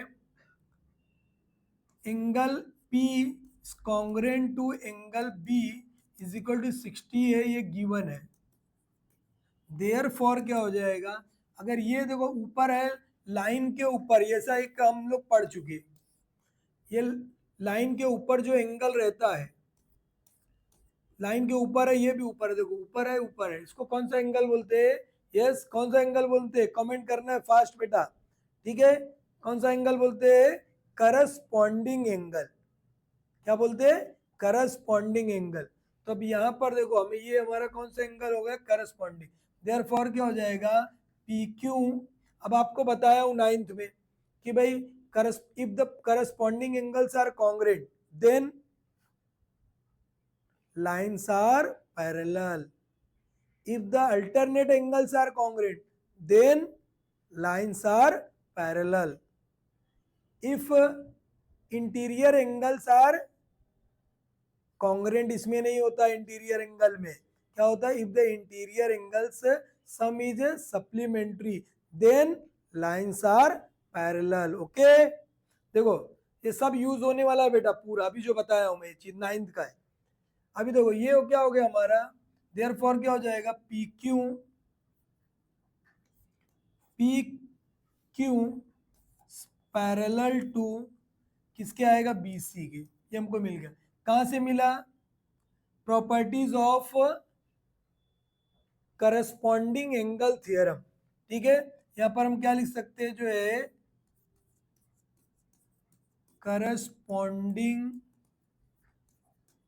angle P congruent to angle B is equal to 60 है, ये गिवन है। देयरफॉर क्या हो जाएगा, अगर ये देखो ऊपर है लाइन के ऊपर, ऐसा एक हम लोग पढ़ चुके, ये लाइन के ऊपर जो एंगल रहता है, लाइन के ऊपर है, ये भी ऊपर है, देखो ऊपर है, इसको कौन सा एंगल बोलते हैं? यस, कौन सा एंगल बोलते हैं? कमेंट करना है फास्ट बेटा, ठीक है? कौन सा एंगल बोलते हैं? Corresponding angle. क्या बोलते हैं? Corresponding angle. तो अब यहाँ पर देखो हमें ये हमारा कौन सा एंगल हो गया? करस्पॉन्डिंग। देयरफॉर क्या हो जाएगा? P Q. अब आपको बताया हूँ 9th में कि भाई if the corresponding angles are congruent then lines are parallel. If the alternate angles are congruent, then lines are parallel. If interior angles are congruent, इसमें नहीं होता, इंटीरियर एंगल में क्या होता है? If the interior angles sum is supplementary then lines are parallel. Okay, देखो ये सब यूज होने वाला है बेटा पूरा, अभी जो बताया हूं मैं ये चीज 9th का है। अभी देखो ये क्या हो गया हमारा? देयरफॉर क्या हो जाएगा? पी क्यू पैरेलल टू किसके आएगा? बीसी के। ये हमको मिल गया। कहां से मिला? Properties of corresponding angle theorem. ठीक है, यहां पर हम क्या लिख सकते हैं जो है करस्पॉन्डिंग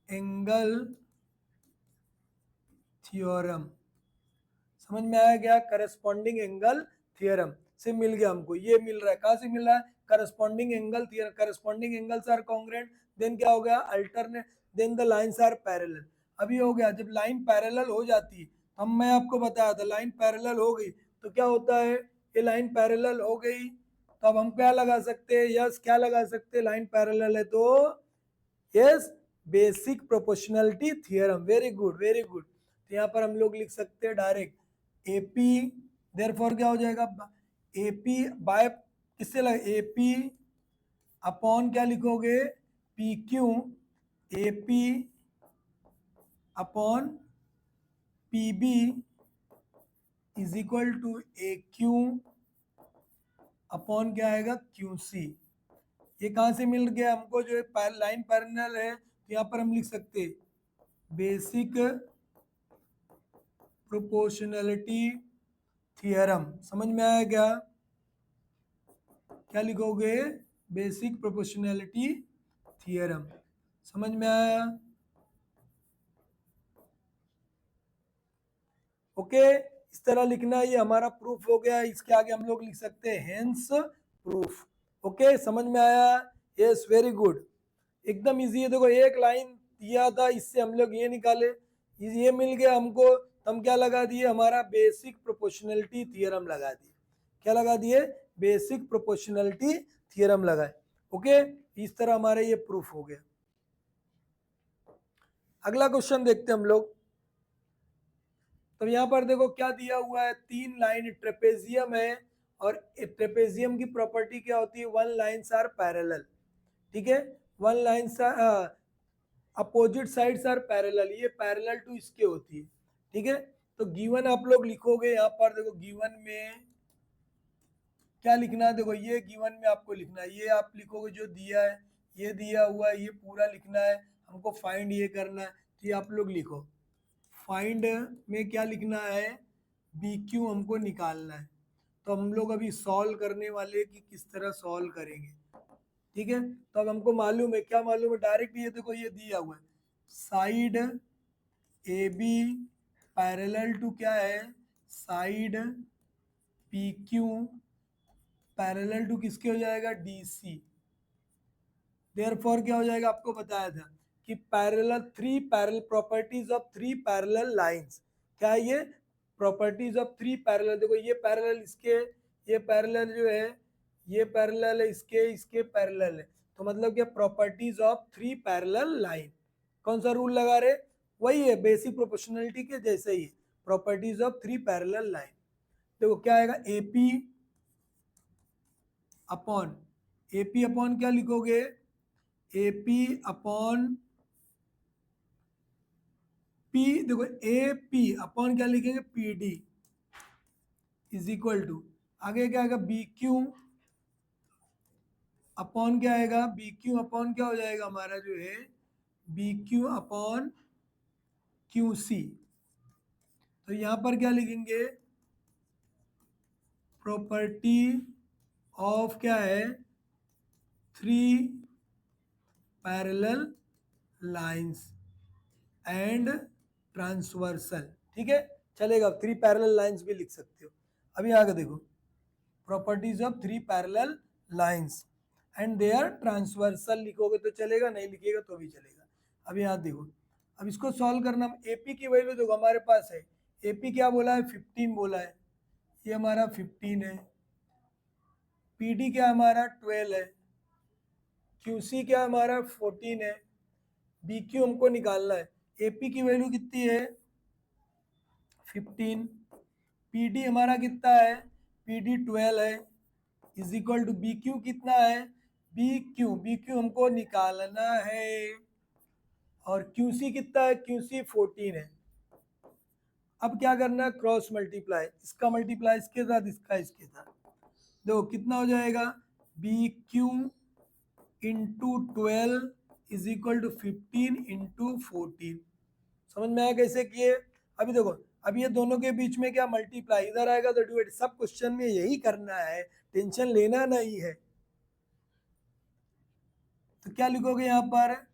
एंगल थ्योरम। समझ में आया क्या? करस्पॉन्डिंग एंगल थ्योरम से मिल गया हमको, ये मिल रहा है। कहां से मिल रहा है? Corresponding angle theorem. Corresponding angles are congruent then क्या हो गया? Alternate then the lines are parallel. अभी हो गया, जब लाइन पैरेलल हो जाती है, हम मैं आपको बताया था लाइन पैरेलल हो गई तो क्या होता है? ये लाइन पैरेलल हो गई तो अब हम क्या लगा सकते हैं? यस, क्या लगा सकते हैं? लाइन पैरेलल है तो yes, basic proportionality theorem. Very good, very good. तो यहाँ पर हम लोग लिख सकते हैं डायरेक्ट एपी। देयरफॉर क्या हो जाएगा? एपी बाय किससे लगा? एपी अपॉन क्या लिखोगे? P Q. AP upon P B is equal to A Q upon क्या आएगा? Q C. ये कहाँ से मिल गया हमको? जो है लाइन पैरेलल है तो यहाँ पर हम लिख सकते हैं बेसिक प्रोपोर्शनलिटी थ्योरम। समझ में आया क्या? क्या लिखोगे? Basic proportionality theorem. समझ में आया? ओके, इस तरह लिखना, ये हमारा प्रूफ हो गया। इसके आगे हम लोग लिख सकते हैं हेंस प्रूफ। ओके, समझ में आया? यस, वेरी गुड, एकदम इजी है। देखो एक लाइन दिया था, इससे हम लोग ये निकाले, ये मिल गया हमको, हम क्या लगा दिए? हमारा बेसिक प्रोपोर्शनलिटी थ्योरम लगा दिए। क्या लगा दिए? बेसिक प्रोपोर्शनलिटी थ्योरम लगाए। ओके, इस तरह हमारा ये प्रूफ हो गया। अगला क्वेश्चन देखते हैं हम लोग। तो यहाँ पर देखो क्या दिया हुआ है? 3 लाइन ट्रेपेजियम है और ट्रेपेजियम की प्रॉपर्टी क्या होती है? 1 लाइन्स आर पैरेलल। ठीक है, 1 lines opposite sides are parallel, ये पैरेलल टू इसके होती है। ठीक है, तो गिवन आप लोग लिखोगे यहाँ पर, देखो गिवन में क्या लिखना है? देखो ये गिवन में आपको लिखना है, ये आप लिखोगे जो दिया है, ये दिया हुआ है, ये पूरा लिखना है हमको। फाइंड ये करना है तो ये आप लोग लिखो। फाइंड में क्या लिखना है? बी क्यू हमको निकालना है। तो हम लोग अभी सॉल्व करने वाले कि किस तरह सॉल्व करेंगे। ठीक है, तो अब हमको मालूम है, क्या मालूम है? डायरेक्ट ये देखो ये दिया हुआ है, side A B parallel to क्या है? Side P Q parallel to किसके हो जाएगा? D C. देयरफॉर क्या हो जाएगा? आपको बताया था कि parallel, 3 parallel properties of 3 parallel lines. क्या है ये? Properties of 3 parallel. देखो ये पैरेलल इसके, ये पैरेलल जो है, ये पैरेलल है इसके, इसके पैरेलल है, तो मतलब क्या? Properties of 3 parallel line. कौन सा रूल लगा रहे? वही है, बेसिक प्रोपोर्शनलिटी के जैसे ही, प्रॉपर्टीज ऑफ 3 पैरेलल लाइन। देखो क्या आएगा? एपी अपॉन, एपी अपॉन क्या लिखोगे? AP अपॉन P, देखो AP अपॉन क्या लिखेंगे PD इज इक्वल टू, आगे क्या आएगा BQ अपॉन क्या आएगा, BQ अपॉन क्या हो जाएगा हमारा जो है BQ अपॉन QC। तो यहाँ पर क्या लिखेंगे, प्रॉपर्टी ऑफ क्या है, 3 पैरेलल लाइंस एंड ट्रांसवर्सल, ठीक है चलेगा, 3 पैरेलल लाइंस भी लिख सकते हो। अभी आगे देखो, properties of 3 parallel lines and their transversal लिखोगे तो चलेगा, नहीं लिखिएगा तो भी चलेगा। अभी यहाँ देखो, अब इसको सॉल्व करना, AP की वैल्यू देखो हमारे पास है, AP क्या बोला है 15 बोला है, ये हमारा 15 है, PD क्या हमारा 12 है, QC क्या हमारा 14 है, BQ हमको निकालना है, AP की वैल्यू कितनी है 15, PD हमारा कितना है, PD 12 है, इज इक्वल टू BQ कितना है, BQ हमको निकालना है, और QC कितना है, QC 14 है। अब क्या करना है, क्रॉस मल्टीप्लाई, इसका मल्टीप्लाई इसके साथ, इसका इसके साथ, देखो कितना हो जाएगा, BQ into 12 is equal to 15 into 14। समझ में आया कैसे किए। अभी देखो, अब ये दोनों के बीच में क्या मल्टीप्लाई, इधर आएगा तो डिवाइड, सब क्वेश्चन में यही करना है, टेंशन लेना नहीं है। तो क्या लिखोगे यहाँ पर,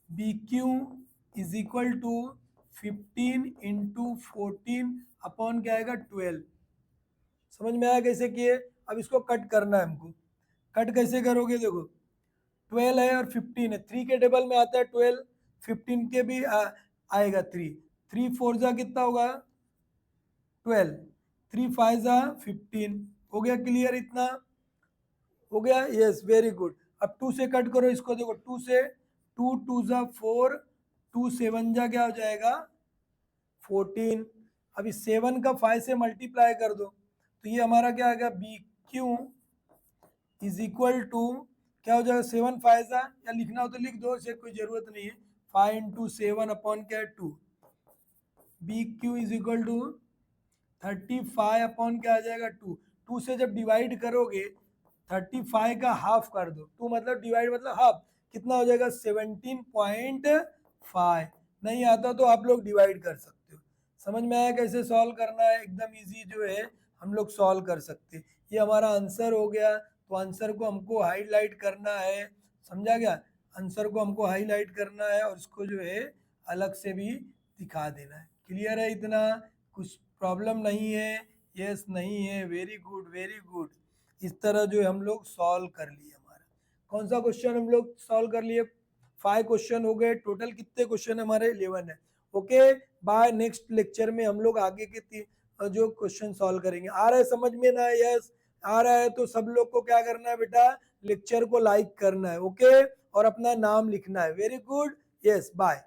BQ is equal to 15 into 14 upon क्या आएगा 12। समझ में आया कैसे किए। अब इसको कट करना है हमको, कट कैसे करोगे, देखो 12 है और 15 है, 3 के टेबल में आता है 12, 15 के भी आएगा 3, 3 4 जा कितना होगा 12, 3 5 जा 15, हो गया क्लियर, इतना हो गया, यस वेरी गुड। अब 2 से कट करो इसको, देखो 2 से, 2 2 जा 4, 2 7 जा क्या हो जाएगा 14। अभी 7 का 5 से मल्टीप्लाई कर दो, तो ये हमारा क्या आ गया, BQ इज इक्वल टू क्या हो जाएगा, 7 5 जा, या लिखना हो तो लिख दो, इसे कोई जरूरत नहीं है, 5 इंटू 7 अपॉन क्या है 2, BQ is equal to 35 upon क्या आ जाएगा 2, 2 से जब डिवाइड करोगे 35 का हाफ कर दो, 2 मतलब डिवाइड मतलब हाफ, कितना हो जाएगा 17.5। नहीं आता तो आप लोग डिवाइड कर सकते हो। समझ में आया कैसे सॉल्व करना है, एकदम इजी जो है हम लोग सॉल्व कर सकते हैं। ये हमारा आंसर हो गया, तो आंसर को हमको हाईलाइट करना है, समझा गया, आंसर को हमको हाईलाइट करना है और इसको जो है अलग से भी दिखा देना है। क्लियर है इतना, कुछ प्रॉब्लम नहीं है, यस नहीं है, वेरी गुड वेरी गुड। इस तरह जो है हम लोग सॉल्व कर लिए। हमारा कौन सा क्वेश्चन हम लोग सॉल्व कर लिए, 5 क्वेश्चन हो गए, टोटल कितने क्वेश्चन हमारे 11 है। ओके, बाय नेक्स्ट लेक्चर में हम लोग आगे के जो क्वेश्चन सॉल्व करेंगे। आ रहा है समझ में ना, यस आ रहा है तो सब लोग को क्या करना है बेटा, लेक्चर को लाइक करना है, ओके और अपना नाम लिखना है। Very good, yes bye.